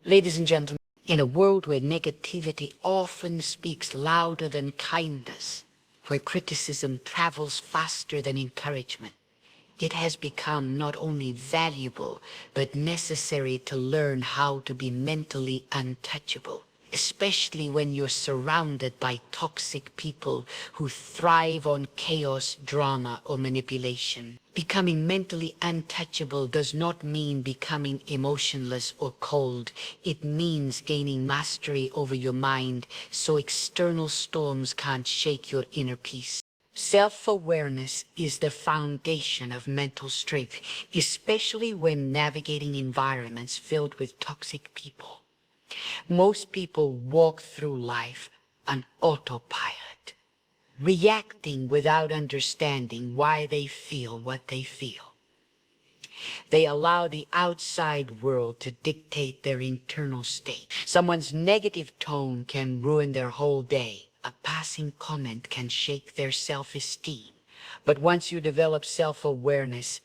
Ladies and gentlemen, in a world where negativity often speaks louder than kindness, where criticism travels faster than encouragement, it has become not only valuable, but necessary to learn how to be mentally untouchable, especially when you're surrounded by toxic people who thrive on chaos, drama, or manipulation. Becoming mentally untouchable does not mean becoming emotionless or cold. It means gaining mastery over your mind so external storms can't shake your inner peace. Self-awareness is the foundation of mental strength, especially when navigating environments filled with toxic people. Most people walk through life on autopilot, reacting without understanding why they feel what they feel. They allow the outside world to dictate their internal state. Someone's negative tone can ruin their whole day. A passing comment can shake their self-esteem. But once you develop self-awareness,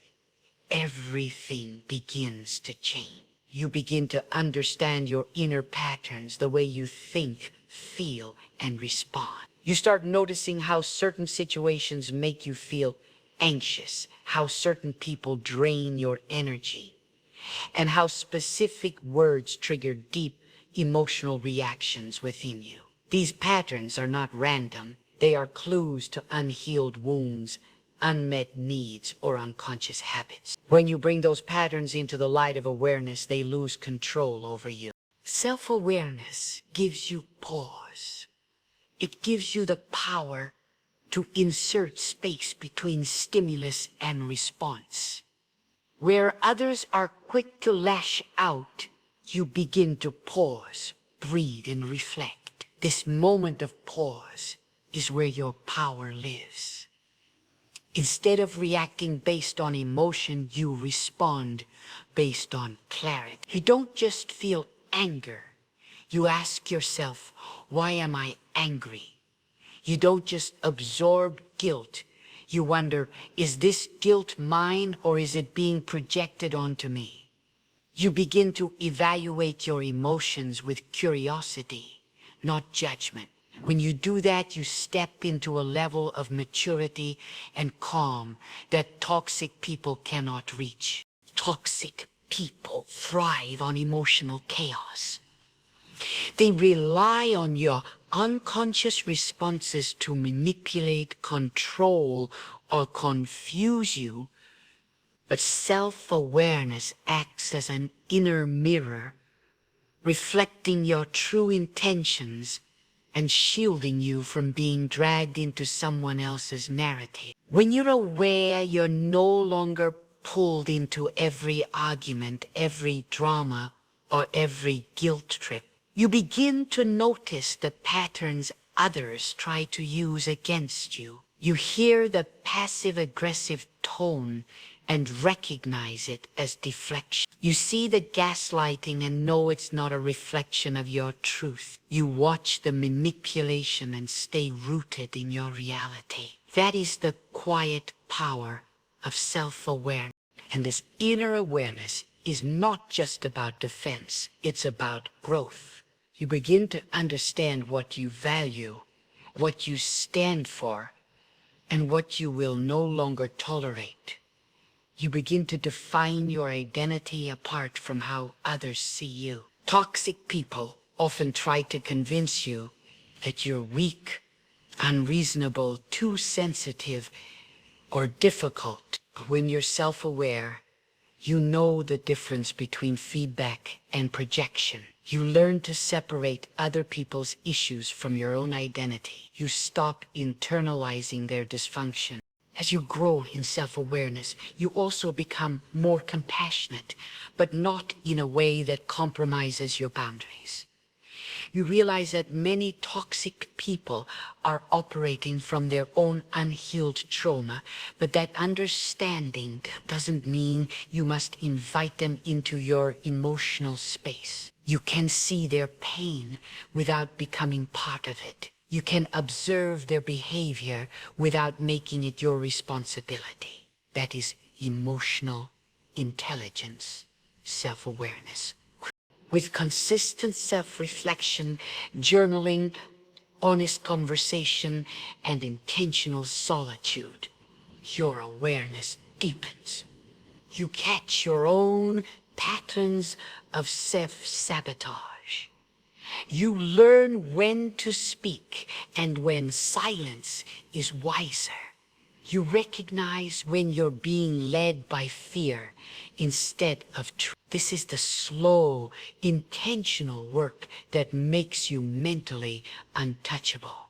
everything begins to change. You begin to understand your inner patterns, the way you think, feel, and respond. You start noticing how certain situations make you feel anxious, how certain people drain your energy, and how specific words trigger deep emotional reactions within you. These patterns are not random. They are clues to unhealed wounds, unmet needs, or unconscious habits. When you bring those patterns into the light of awareness, they lose control over you. Self-awareness gives you pause. It gives you the power to insert space between stimulus and response. Where others are quick to lash out, you begin to pause, breathe, and reflect. This moment of pause is where your power lives. Instead of reacting based on emotion, you respond based on clarity. You don't just feel anger. You ask yourself, why am I angry? You don't just absorb guilt. You wonder, is this guilt mine or is it being projected onto me? You begin to evaluate your emotions with curiosity, not judgment. When you do that, you step into a level of maturity and calm that toxic people cannot reach. Toxic people thrive on emotional chaos. They rely on your unconscious responses to manipulate, control, or confuse you. But self-awareness acts as an inner mirror, reflecting your true intentions and shielding you from being dragged into someone else's narrative. When you're aware, you're no longer pulled into every argument, every drama, or every guilt trip. You begin to notice the patterns others try to use against you. You hear the passive-aggressive tone and recognize it as deflection. You see the gaslighting and know it's not a reflection of your truth. You watch the manipulation and stay rooted in your reality. That is the quiet power of self-awareness. And this inner awareness is not just about defense, it's about growth. You begin to understand what you value, what you stand for, and what you will no longer tolerate. You begin to define your identity apart from how others see you. Toxic people often try to convince you that you're weak, unreasonable, too sensitive, or difficult. When you're self-aware, you know the difference between feedback and projection. You learn to separate other people's issues from your own identity. You stop internalizing their dysfunction. As you grow in self-awareness, you also become more compassionate, but not in a way that compromises your boundaries. You realize that many toxic people are operating from their own unhealed trauma, but that understanding doesn't mean you must invite them into your emotional space. You can see their pain without becoming part of it. You can observe their behavior without making it your responsibility. That is emotional intelligence, self-awareness. With consistent self-reflection, journaling, honest conversation, and intentional solitude, your awareness deepens. You catch your own patterns of self-sabotage. You learn when to speak and when silence is wiser. You recognize when you're being led by fear instead of truth. This is the slow, intentional work that makes you mentally untouchable.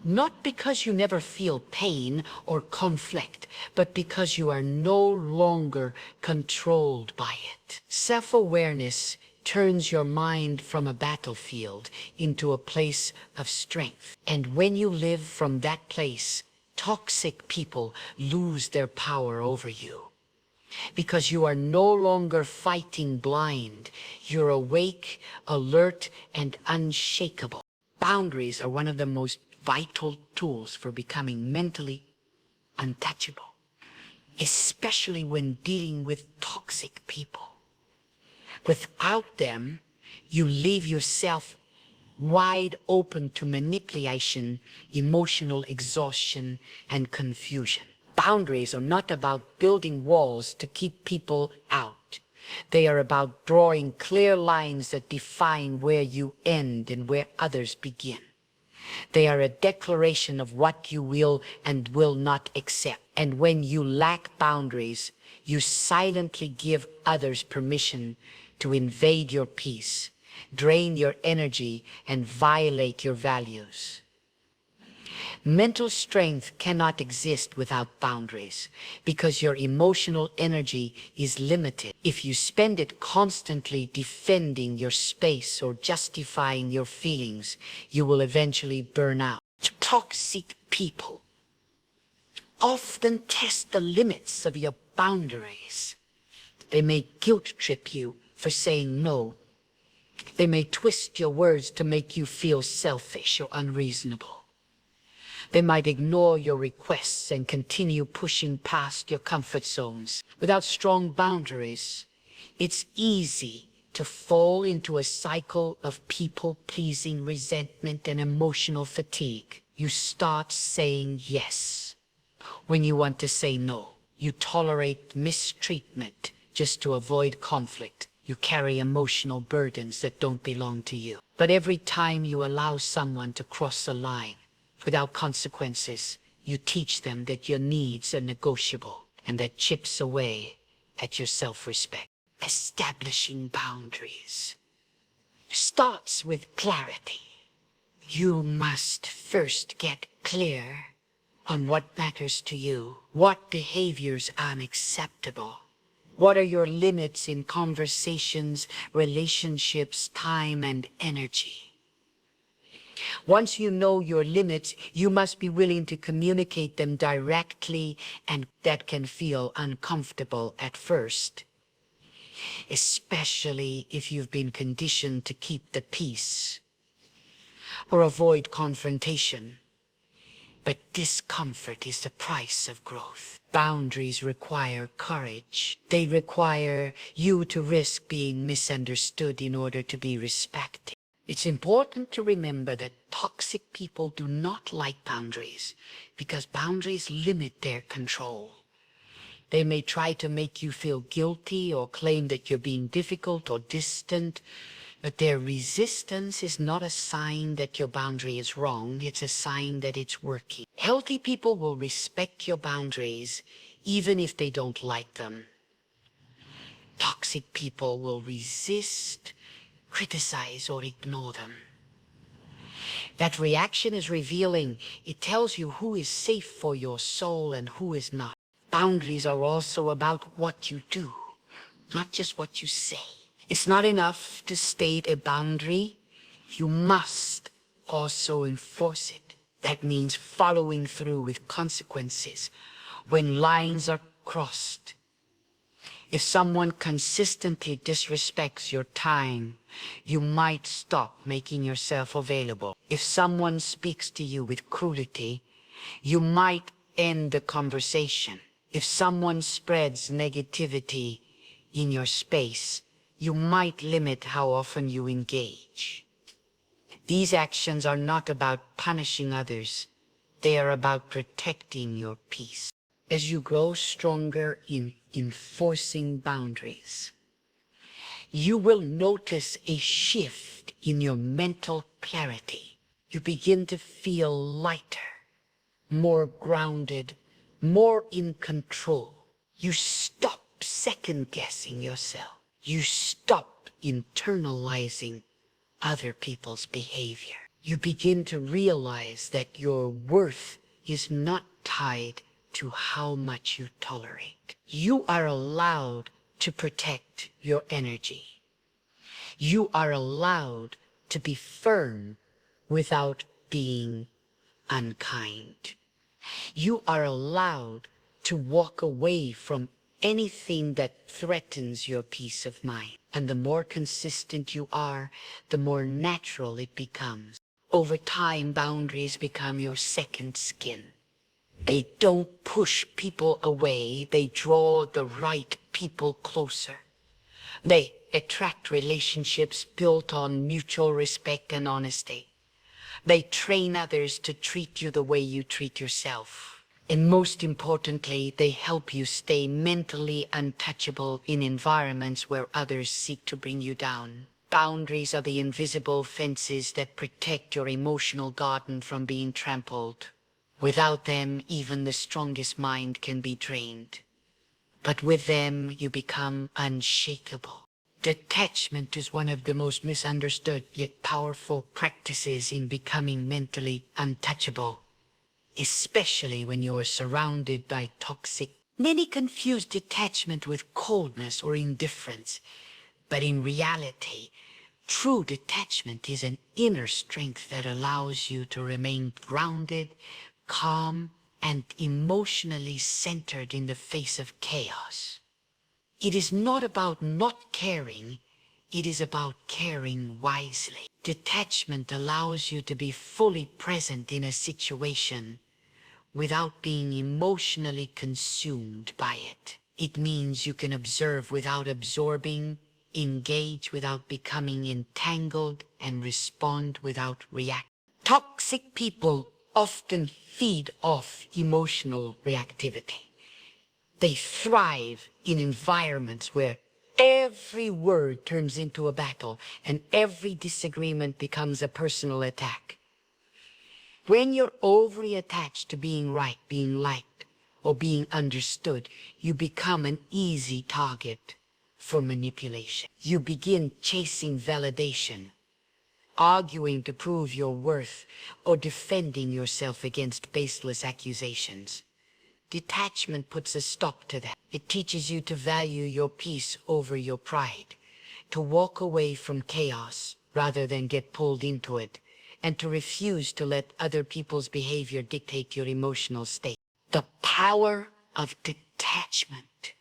Not because you never feel pain or conflict, but because you are no longer controlled by it. Self-awareness turns your mind from a battlefield into a place of strength. And when you live from that place, toxic people lose their power over you. Because you are no longer fighting blind. You're awake, alert, and unshakable. Boundaries are one of the most vital tools for becoming mentally untouchable, especially when dealing with toxic people. Without them, you leave yourself wide open to manipulation, emotional exhaustion, and confusion. Boundaries are not about building walls to keep people out. They are about drawing clear lines that define where you end and where others begin. They are a declaration of what you will and will not accept. And when you lack boundaries, you silently give others permission to invade your peace, drain your energy, and violate your values. Mental strength cannot exist without boundaries because your emotional energy is limited. If you spend it constantly defending your space or justifying your feelings, you will eventually burn out. Toxic people often test the limits of your boundaries. They may guilt trip you for saying no. They may twist your words to make you feel selfish or unreasonable. They might ignore your requests and continue pushing past your comfort zones. Without strong boundaries, it's easy to fall into a cycle of people-pleasing, resentment, and emotional fatigue. You start saying yes when you want to say no. You tolerate mistreatment just to avoid conflict. You carry emotional burdens that don't belong to you. But every time you allow someone to cross a line without consequences, you teach them that your needs are negotiable, and that chips away at your self-respect. Establishing boundaries starts with clarity. You must first get clear on what matters to you, what behaviors are unacceptable. What are your limits in conversations, relationships, time, and energy? Once you know your limits, you must be willing to communicate them directly, and that can feel uncomfortable at first, especially if you've been conditioned to keep the peace or avoid confrontation. But discomfort is the price of growth. Boundaries require courage. They require you to risk being misunderstood in order to be respected. It's important to remember that toxic people do not like boundaries because boundaries limit their control. They may try to make you feel guilty or claim that you're being difficult or distant, but their resistance is not a sign that your boundary is wrong. It's a sign that it's working. Healthy people will respect your boundaries even if they don't like them. Toxic people will resist, criticize, or ignore them. That reaction is revealing. It tells you who is safe for your soul and who is not. Boundaries are also about what you do, not just what you say. It's not enough to state a boundary. You must also enforce it. That means following through with consequences when lines are crossed. If someone consistently disrespects your time, you might stop making yourself available. If someone speaks to you with cruelty, you might end the conversation. If someone spreads negativity in your space, You might limit how often you engage. These actions are not about punishing others. They are about protecting your peace. As you grow stronger in enforcing boundaries, you will notice a shift in your mental clarity. You begin to feel lighter, more grounded, more in control. You stop second-guessing yourself. You stop internalizing other people's behavior. You begin to realize that your worth is not tied to how much you tolerate. You are allowed to protect your energy. You are allowed to be firm without being unkind. You are allowed to walk away from anything that threatens your peace of mind. And the more consistent you are, the more natural it becomes. Over time, boundaries become your second skin. They don't push people away, they draw the right people closer. They attract relationships built on mutual respect and honesty. They train others to treat you the way you treat yourself. And most importantly, they help you stay mentally untouchable in environments where others seek to bring you down. Boundaries are the invisible fences that protect your emotional garden from being trampled. Without them, even the strongest mind can be drained. But with them, you become unshakable. Detachment is one of the most misunderstood yet powerful practices in becoming mentally untouchable, especially when you are surrounded by toxic. Many confuse detachment with coldness or indifference, but in reality, true detachment is an inner strength that allows you to remain grounded, calm, and emotionally centered in the face of chaos. It is not about not caring, it is about caring wisely. Detachment allows you to be fully present in a situation without being emotionally consumed by it. It means you can observe without absorbing, engage without becoming entangled, and respond without reacting. Toxic people often feed off emotional reactivity. They thrive in environments where every word turns into a battle and every disagreement becomes a personal attack. When you're overly attached to being right, being liked, or being understood, you become an easy target for manipulation. You begin chasing validation, arguing to prove your worth, or defending yourself against baseless accusations. Detachment puts a stop to that. It teaches you to value your peace over your pride, to walk away from chaos rather than get pulled into it, and to refuse to let other people's behavior dictate your emotional state. The power of detachment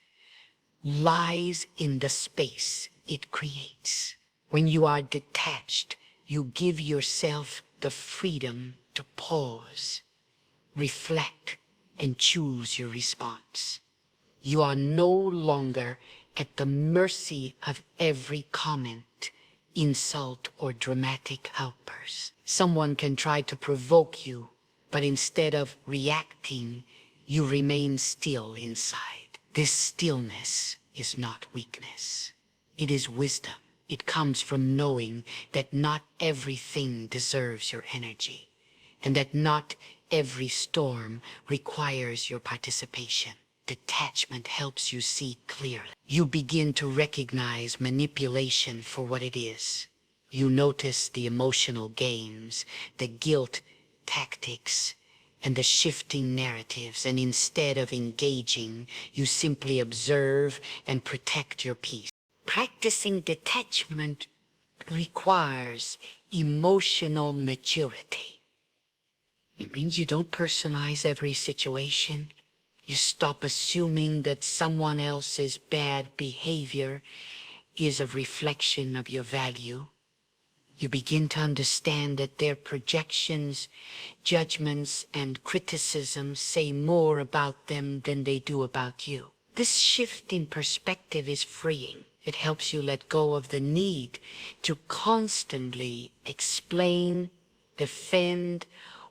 lies in the space it creates. When you are detached, you give yourself the freedom to pause, reflect, and choose your response. You are no longer at the mercy of every comment, insult, or dramatic outburst. Someone can try to provoke you, but instead of reacting, you remain still inside. This stillness is not weakness. It is wisdom. It comes from knowing that not everything deserves your energy, and that not every storm requires your participation. Detachment helps you see clearly. You begin to recognize manipulation for what it is. You notice the emotional games, the guilt tactics, and the shifting narratives, and instead of engaging, you simply observe and protect your peace. Practicing detachment requires emotional maturity. It means you don't personalize every situation. You stop assuming that someone else's bad behavior is a reflection of your value. You begin to understand that their projections, judgments, and criticisms say more about them than they do about you. This shift in perspective is freeing. It helps you let go of the need to constantly explain, defend,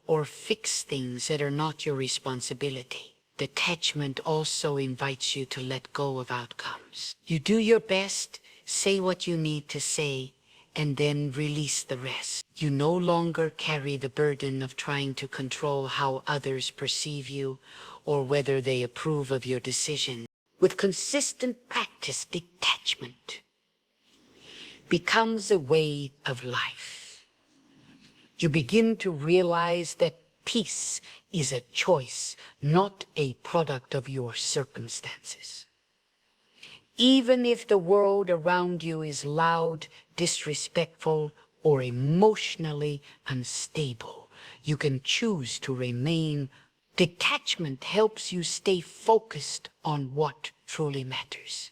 or fix things that are not your responsibility. Detachment also invites you to let go of outcomes. You do your best, say what you need to say, and then release the rest. You no longer carry the burden of trying to control how others perceive you or whether they approve of your decision. With consistent practice, detachment becomes a way of life. You begin to realize that peace is a choice, not a product of your circumstances. Even if the world around you is loud, disrespectful, or emotionally unstable, you can choose to remain. Detachment helps you stay focused on what truly matters.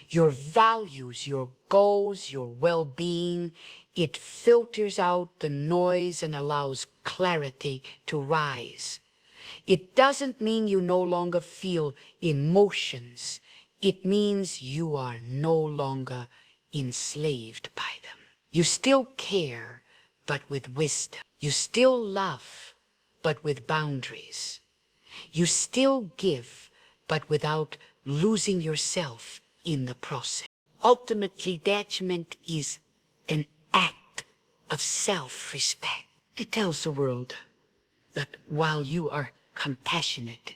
Your values, your goals, your well-being. It filters out the noise and allows clarity to rise. It doesn't mean you no longer feel emotions. It means you are no longer enslaved by them. You still care, but with wisdom. You still love, but with boundaries. You still give, but without losing yourself in the process. Ultimately, detachment is an act of self-respect. It tells the world that while you are compassionate,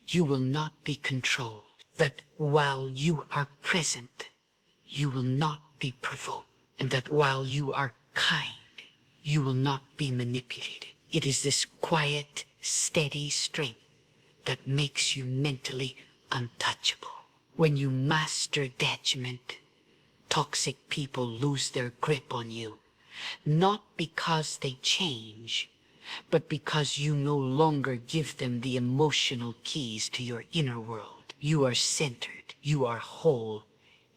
you will not be controlled. That while you are present, you will not be provoked. And that while you are kind, you will not be manipulated. It is this quiet, steady strength that makes you mentally untouchable. When you master detachment, toxic people lose their grip on you, not because they change, but because you no longer give them the emotional keys to your inner world. You are centered, you are whole,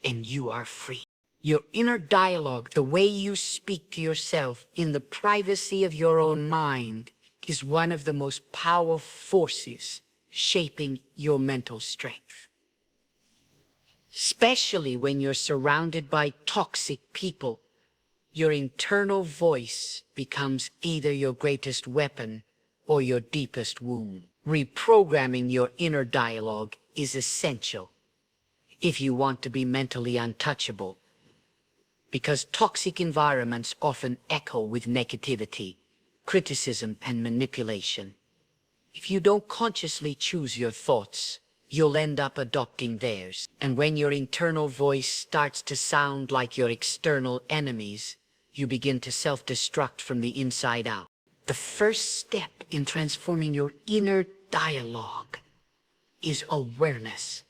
and you are free. Your inner dialogue, the way you speak to yourself in the privacy of your own mind, is one of the most powerful forces shaping your mental strength. Especially when you're surrounded by toxic people, your internal voice becomes either your greatest weapon or your deepest wound. Reprogramming your inner dialogue is essential if you want to be mentally untouchable, because toxic environments often echo with negativity, criticism, and manipulation. If you don't consciously choose your thoughts, you'll end up adopting theirs. And when your internal voice starts to sound like your external enemies, you begin to self-destruct from the inside out. The first step in transforming your inner dialogue is awareness.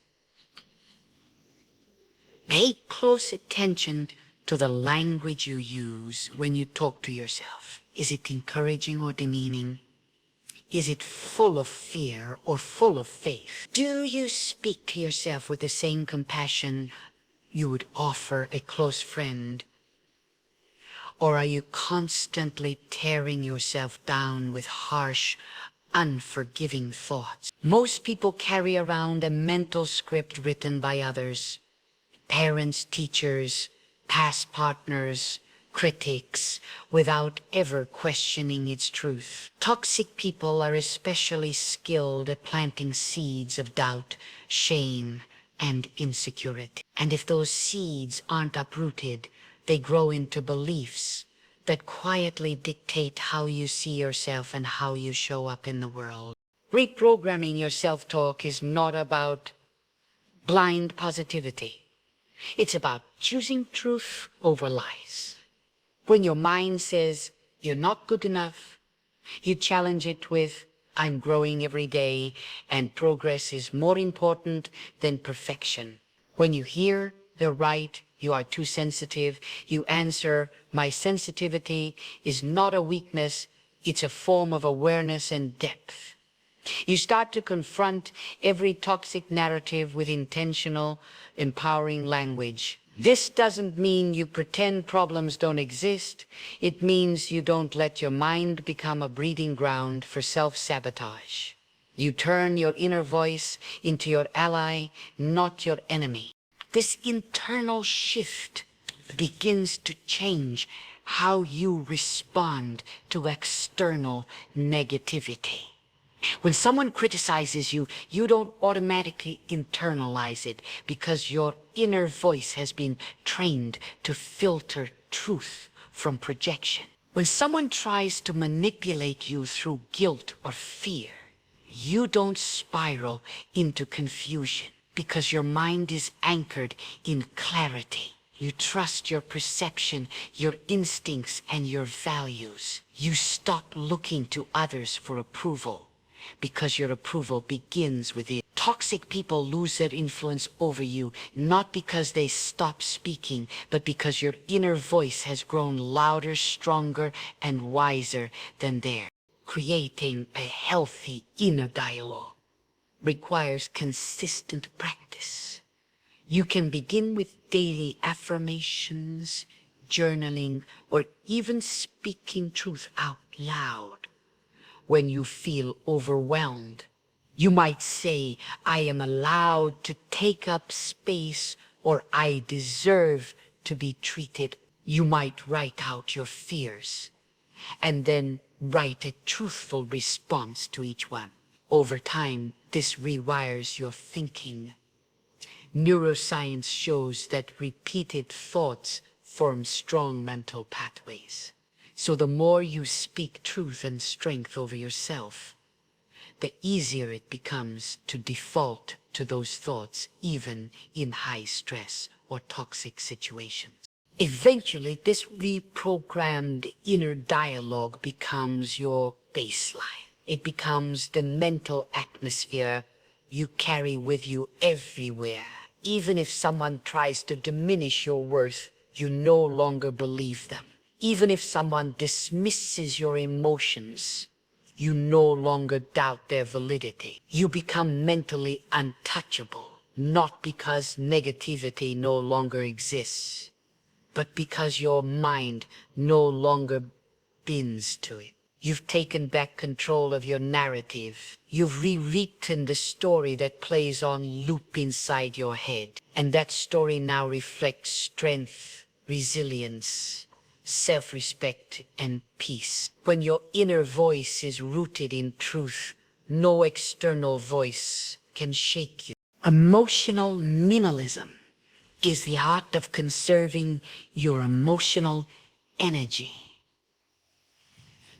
Pay close attention to the language you use when you talk to yourself. Is it encouraging or demeaning? Is it full of fear or full of faith? Do you speak to yourself with the same compassion you would offer a close friend? Or are you constantly tearing yourself down with harsh, unforgiving thoughts? Most people carry around a mental script written by others. Parents, teachers, past partners, critics, without ever questioning its truth. Toxic people are especially skilled at planting seeds of doubt, shame, and insecurity. And if those seeds aren't uprooted, they grow into beliefs that quietly dictate how you see yourself and how you show up in the world. Reprogramming your self-talk is not about blind positivity. It's about choosing truth over lies. When your mind says you're not good enough, you challenge it with, I'm growing every day and progress is more important than perfection. When you hear they're right, you are too sensitive, you answer, my sensitivity is not a weakness, it's a form of awareness and depth. You start to confront every toxic narrative with intentional, empowering language. This doesn't mean you pretend problems don't exist. It means you don't let your mind become a breeding ground for self-sabotage. You turn your inner voice into your ally, not your enemy. This internal shift begins to change how you respond to external negativity. When someone criticizes you, you don't automatically internalize it because your inner voice has been trained to filter truth from projection. When someone tries to manipulate you through guilt or fear, you don't spiral into confusion because your mind is anchored in clarity. You trust your perception, your instincts, and your values. You stop looking to others for approval because your approval begins within. Toxic people lose their influence over you, not because they stop speaking, but because your inner voice has grown louder, stronger, and wiser than theirs. Creating a healthy inner dialogue requires consistent practice. You can begin with daily affirmations, journaling, or even speaking truth out loud. When you feel overwhelmed, you might say, "I am allowed to take up space," or "I deserve to be treated." You might write out your fears and then write a truthful response to each one. Over time, this rewires your thinking. Neuroscience shows that repeated thoughts form strong mental pathways. So the more you speak truth and strength over yourself, the easier it becomes to default to those thoughts, even in high stress or toxic situations. Eventually, this reprogrammed inner dialogue becomes your baseline. It becomes the mental atmosphere you carry with you everywhere. Even if someone tries to diminish your worth, you no longer believe them. Even if someone dismisses your emotions, you no longer doubt their validity. You become mentally untouchable, not because negativity no longer exists, but because your mind no longer bends to it. You've taken back control of your narrative. You've rewritten the story that plays on loop inside your head. And that story now reflects strength, resilience, self-respect, and peace. When your inner voice is rooted in truth, no external voice can shake you. Emotional minimalism is the art of conserving your emotional energy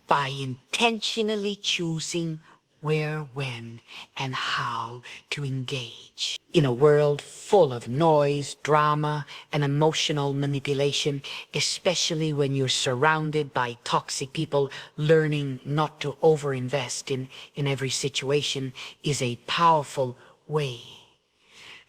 by intentionally choosing where, when, and how to engage. In a world full of noise, drama, and emotional manipulation, especially when you're surrounded by toxic people, learning not to overinvest in every situation is a powerful way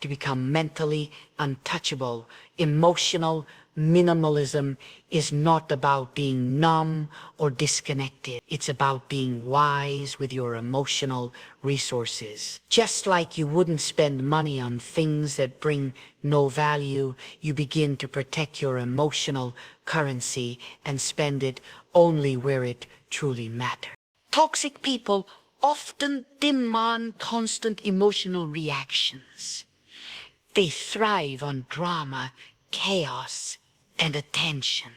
to become mentally untouchable. Emotional minimalism is not about being numb or disconnected. It's about being wise with your emotional resources. Just like you wouldn't spend money on things that bring no value, you begin to protect your emotional currency and spend it only where it truly matters. Toxic people often demand constant emotional reactions. They thrive on drama, chaos, and attention.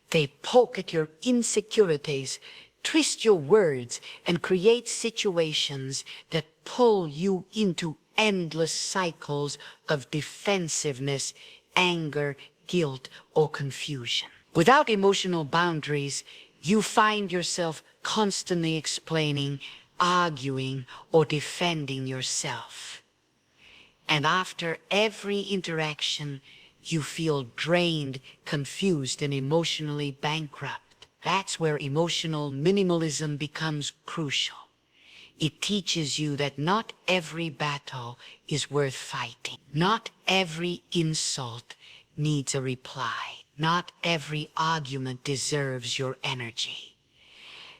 They poke at your insecurities, twist your words, and create situations that pull you into endless cycles of defensiveness, anger, guilt, or confusion. Without emotional boundaries, you find yourself constantly explaining, arguing, or defending yourself. And after every interaction, you feel drained, confused, and emotionally bankrupt. That's where emotional minimalism becomes crucial. It teaches you that not every battle is worth fighting. Not every insult needs a reply. Not every argument deserves your energy.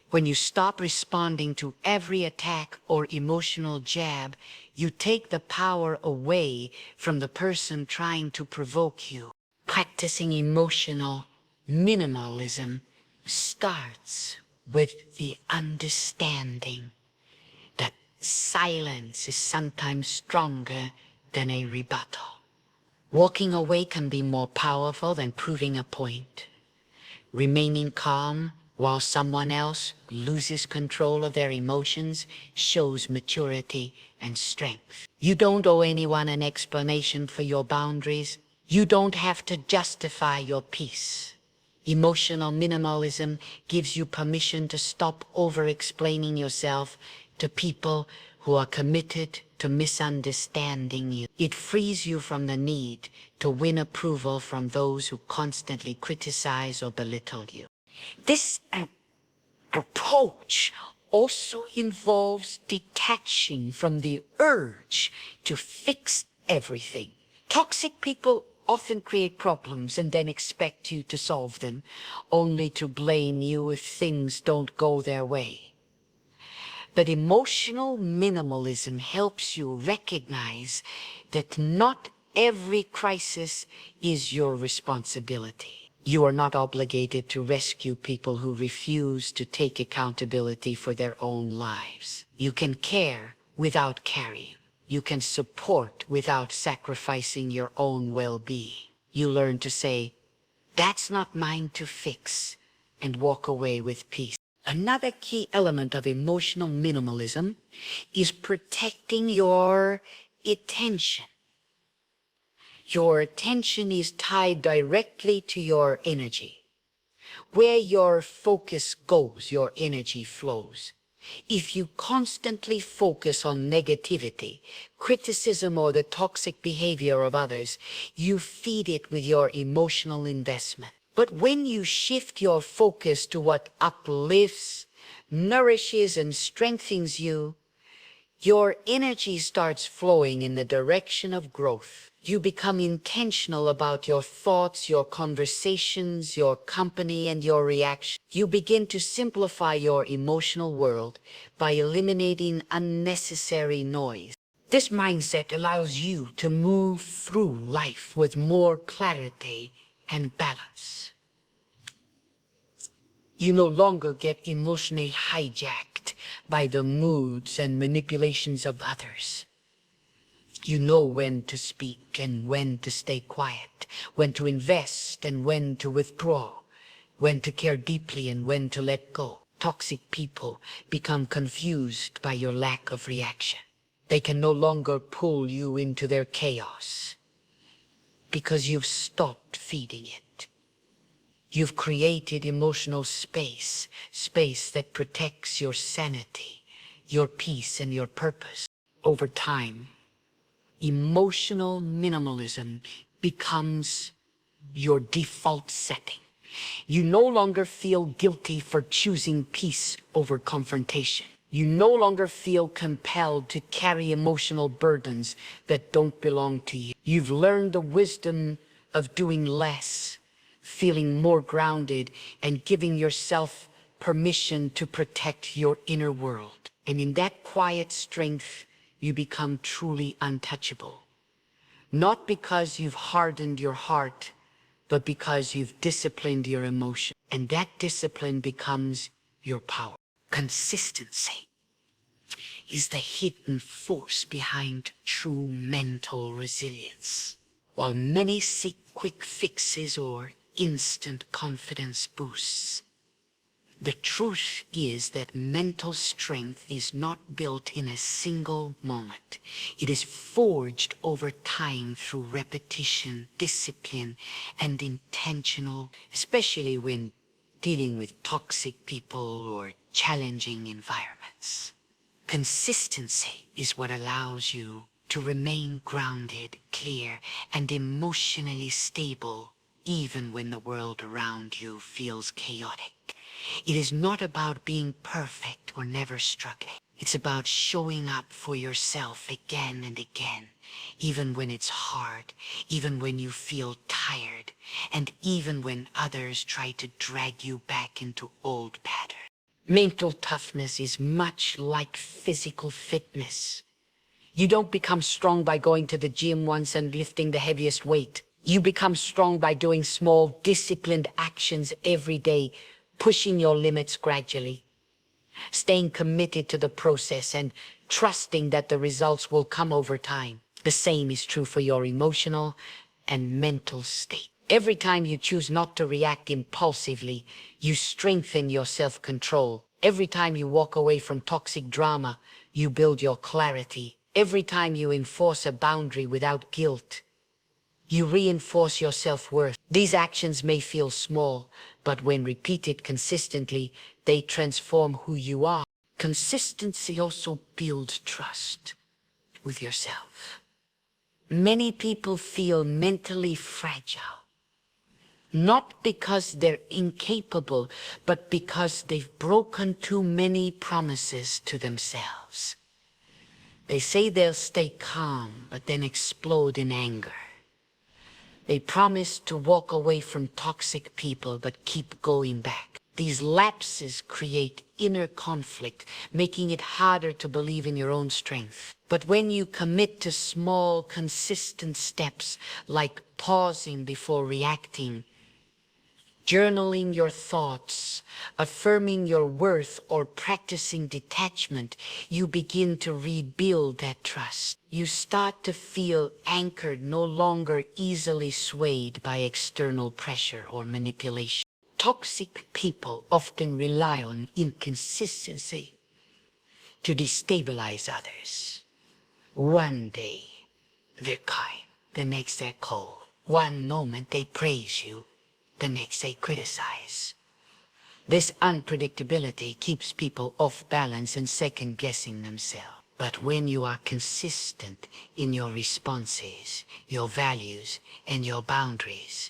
When you stop responding to every attack or emotional jab, you take the power away from the person trying to provoke you. Practicing emotional minimalism starts with the understanding that silence is sometimes stronger than a rebuttal. Walking away can be more powerful than proving a point. Remaining calm while someone else loses control of their emotions shows maturity and strength. You don't owe anyone an explanation for your boundaries. You don't have to justify your peace. Emotional minimalism gives you permission to stop over-explaining yourself to people who are committed to misunderstanding you. It frees you from the need to win approval from those who constantly criticize or belittle you. This approach also involves detaching from the urge to fix everything. Toxic people often create problems and then expect you to solve them, only to blame you if things don't go their way. But emotional minimalism helps you recognize that not every crisis is your responsibility. You are not obligated to rescue people who refuse to take accountability for their own lives. You can care without carrying. You can support without sacrificing your own well-being. You learn to say, "That's not mine to fix," and walk away with peace. Another key element of emotional minimalism is protecting your attention. Your attention is tied directly to your energy. Where your focus goes, your energy flows. If you constantly focus on negativity, criticism, or the toxic behavior of others, you feed it with your emotional investment. But when you shift your focus to what uplifts, nourishes, and strengthens you, your energy starts flowing in the direction of growth. You become intentional about your thoughts, your conversations, your company, and your reaction. You begin to simplify your emotional world by eliminating unnecessary noise. This mindset allows you to move through life with more clarity and balance. You no longer get emotionally hijacked by the moods and manipulations of others. You know when to speak and when to stay quiet, when to invest and when to withdraw, when to care deeply and when to let go. Toxic people become confused by your lack of reaction. They can no longer pull you into their chaos because you've stopped feeding it. You've created emotional space that protects your sanity, your peace, and your purpose. Over time, emotional minimalism becomes your default setting. You no longer feel guilty for choosing peace over confrontation. You no longer feel compelled to carry emotional burdens that don't belong to you. You've learned the wisdom of doing less, feeling more grounded, and giving yourself permission to protect your inner world. And in that quiet strength, you become truly untouchable. Not because you've hardened your heart, but because you've disciplined your emotion. And that discipline becomes your power. Consistency is the hidden force behind true mental resilience. While many seek quick fixes or instant confidence boosts, the truth is that mental strength is not built in a single moment. It is forged over time through repetition, discipline, and intentional, especially when dealing with toxic people or challenging environments. Consistency is what allows you to remain grounded, clear, and emotionally stable even when the world around you feels chaotic. It is not about being perfect or never struggling. It's about showing up for yourself again and again, even when it's hard, even when you feel tired, and even when others try to drag you back into old patterns. Mental toughness is much like physical fitness. You don't become strong by going to the gym once and lifting the heaviest weight. You become strong by doing small, disciplined actions every day, pushing your limits gradually, staying committed to the process and trusting that the results will come over time. The same is true for your emotional and mental state. Every time you choose not to react impulsively, you strengthen your self-control. Every time you walk away from toxic drama, you build your clarity. Every time you enforce a boundary without guilt, you reinforce your self-worth. These actions may feel small, but when repeated consistently, they transform who you are. Consistency also builds trust with yourself. Many people feel mentally fragile, not because they're incapable, but because they've broken too many promises to themselves. They say they'll stay calm, but then explode in anger. They promise to walk away from toxic people, but keep going back. These lapses create inner conflict, making it harder to believe in your own strength. But when you commit to small, consistent steps, like pausing before reacting, journaling your thoughts, affirming your worth, or practicing detachment, you begin to rebuild that trust. You start to feel anchored, no longer easily swayed by external pressure or manipulation. Toxic people often rely on inconsistency to destabilize others. One day, they're kind, the next they're cold. One moment they praise you, the next they criticize. This unpredictability keeps people off balance and second-guessing themselves. But when you are consistent in your responses, your values, and your boundaries,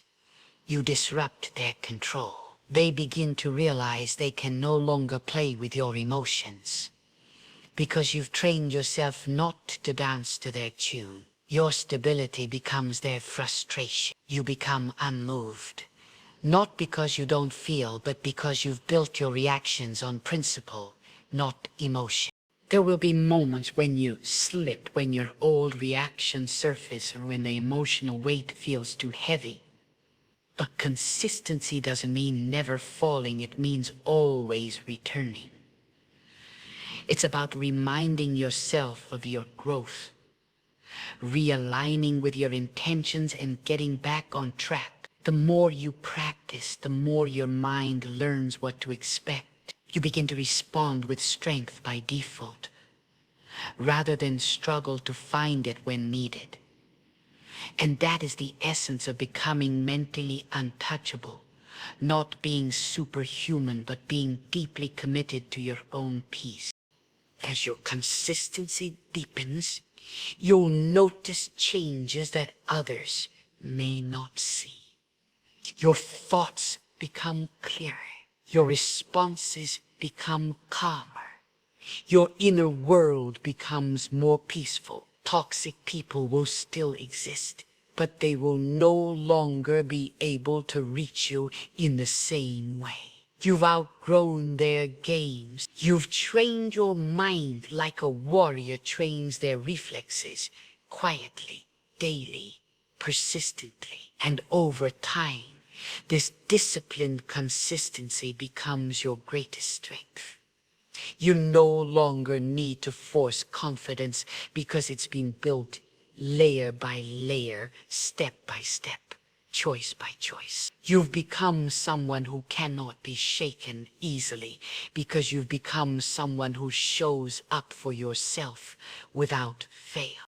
you disrupt their control. They begin to realize they can no longer play with your emotions because you've trained yourself not to dance to their tune. Your stability becomes their frustration. You become unmoved, not because you don't feel, but because you've built your reactions on principle, not emotion. There will be moments when you slip, when your old reactions surface, or when the emotional weight feels too heavy. But consistency doesn't mean never falling, it means always returning. It's about reminding yourself of your growth, realigning with your intentions, and getting back on track. The more you practice, the more your mind learns what to expect. You begin to respond with strength by default, rather than struggle to find it when needed. And that is the essence of becoming mentally untouchable, not being superhuman, but being deeply committed to your own peace. As your consistency deepens, you'll notice changes that others may not see. Your thoughts become clearer. Your responses become calmer. Your inner world becomes more peaceful. Toxic people will still exist, but they will no longer be able to reach you in the same way. You've outgrown their games. You've trained your mind like a warrior trains their reflexes, quietly, daily, persistently, and over time. This disciplined consistency becomes your greatest strength. You no longer need to force confidence because it's been built layer by layer, step by step, choice by choice. You've become someone who cannot be shaken easily because you've become someone who shows up for yourself without fail.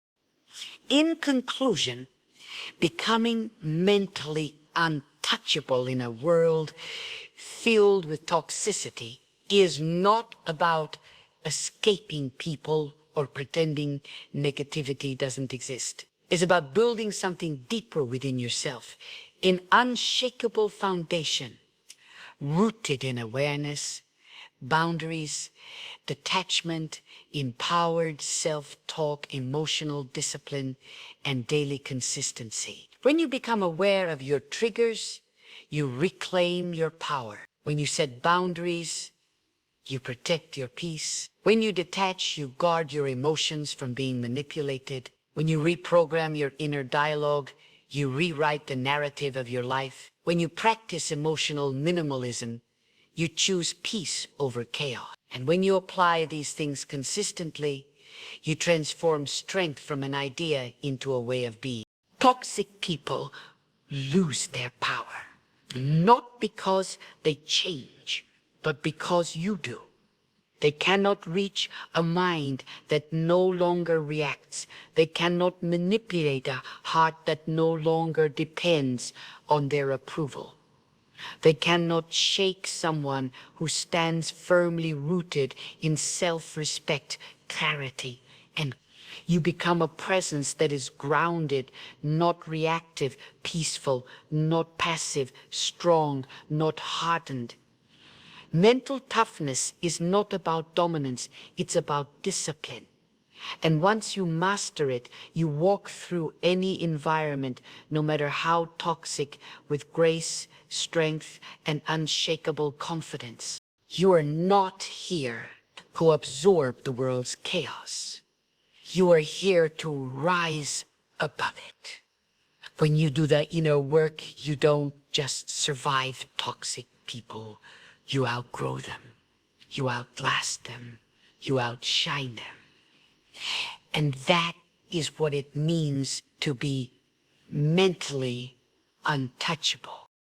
In conclusion, becoming mentally untouchable in a world filled with toxicity is not about escaping people or pretending negativity doesn't exist. It's about building something deeper within yourself, an unshakable foundation rooted in awareness, boundaries, detachment, empowered self-talk, emotional discipline, and daily consistency. When you become aware of your triggers, you reclaim your power. When you set boundaries, you protect your peace. When you detach, you guard your emotions from being manipulated. When you reprogram your inner dialogue, you rewrite the narrative of your life. When you practice emotional minimalism, you choose peace over chaos. And when you apply these things consistently, you transform strength from an idea into a way of being. Toxic people lose their power, not because they change, but because you do. They cannot reach a mind that no longer reacts. They cannot manipulate a heart that no longer depends on their approval. They cannot shake someone who stands firmly rooted in self-respect, clarity, and you become a presence that is grounded, not reactive, peaceful, not passive, strong, not hardened. Mental toughness is not about dominance, it's about discipline. And once you master it, you walk through any environment, no matter how toxic, with grace, strength, and unshakable confidence. You are not here to absorb the world's chaos. You are here to rise above it. When you do the inner work, you don't just survive toxic people. You outgrow them. You outlast them. You outshine them. And that is what it means to be mentally untouchable.